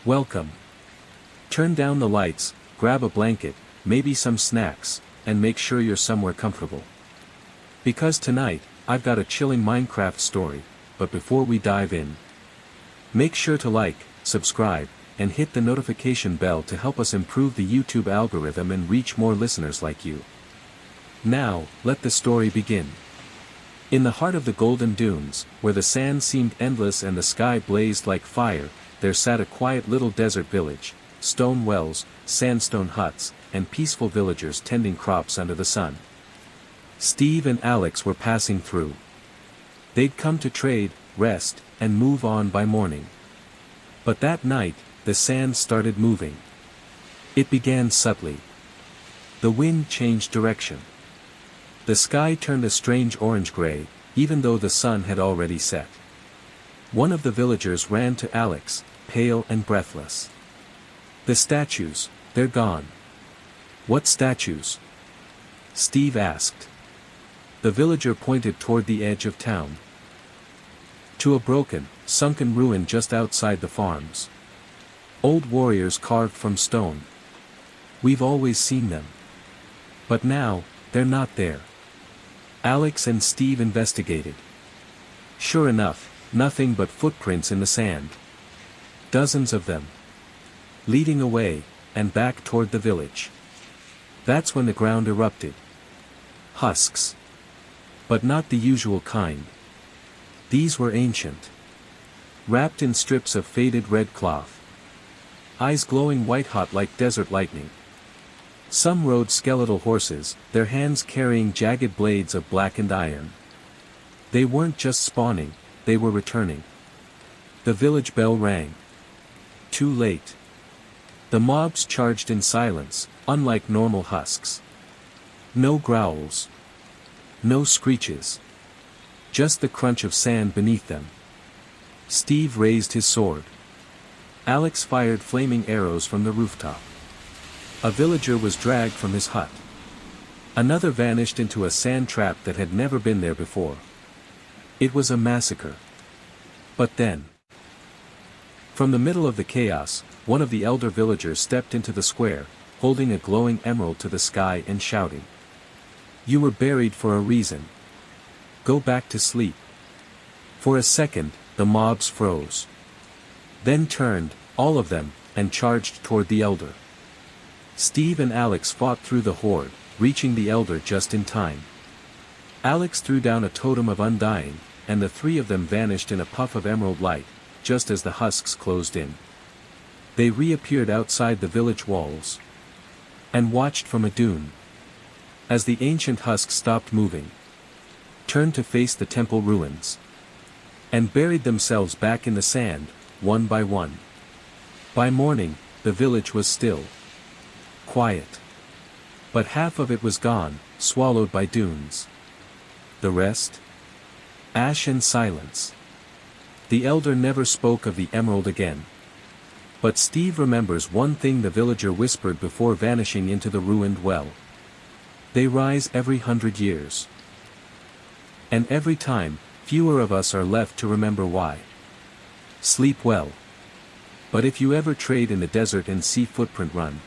Welcome. Turn down the lights, grab a blanket, maybe some snacks, and make sure you're somewhere comfortable. Because tonight, I've got a chilling Minecraft story, but before we dive in, make sure to like, subscribe, and hit the notification bell to help us improve the YouTube algorithm and reach more listeners like you. Now, let the story begin. In the heart of the Golden Dunes, where the sand seemed endless and the sky blazed like fire, there sat a quiet little desert village, stone wells, sandstone huts, and peaceful villagers tending crops under the sun. Steve and Alex were passing through. They'd come to trade, rest, and move on by morning. But that night, the sand started moving. It began subtly. The wind changed direction. The sky turned a strange orange-gray, even though the sun had already set. One of the villagers ran to Alex, pale and breathless. "The statues, they're gone." "What statues?" Steve asked. The villager pointed toward the edge of town. To a broken, sunken ruin just outside the farms. Old warriors carved from stone. "We've always seen them. But now, they're not there." Alex and Steve investigated. Sure enough, nothing but footprints in the sand. Dozens of them. Leading away, and back toward the village. That's when the ground erupted. Husks. But not the usual kind. These were ancient. Wrapped in strips of faded red cloth. Eyes glowing white-hot like desert lightning. Some rode skeletal horses, their hands carrying jagged blades of blackened iron. They weren't just spawning, they were returning. The village bell rang. Too late. The mobs charged in silence, unlike normal husks. No growls. No screeches. Just the crunch of sand beneath them. Steve raised his sword. Alex fired flaming arrows from the rooftop. A villager was dragged from his hut. Another vanished into a sand trap that had never been there before. It was a massacre. But then, from the middle of the chaos, one of the elder villagers stepped into the square, holding a glowing emerald to the sky and shouting. "You were buried for a reason. Go back to sleep." For a second, the mobs froze. Then turned, all of them, and charged toward the elder. Steve and Alex fought through the horde, reaching the elder just in time. Alex threw down a totem of undying, and the three of them vanished in a puff of emerald light, just as the husks closed in. They reappeared outside the village walls. And watched from a dune. As the ancient husks stopped moving. Turned to face the temple ruins. And buried themselves back in the sand, one by one. By morning, the village was still. Quiet. But half of it was gone, swallowed by dunes. The rest? Ash and silence. The elder never spoke of the emerald again. But Steve remembers one thing the villager whispered before vanishing into the ruined well. They rise every 100 years. And every time, fewer of us are left to remember why. Sleep well. But if you ever trade in the desert and see footprint run,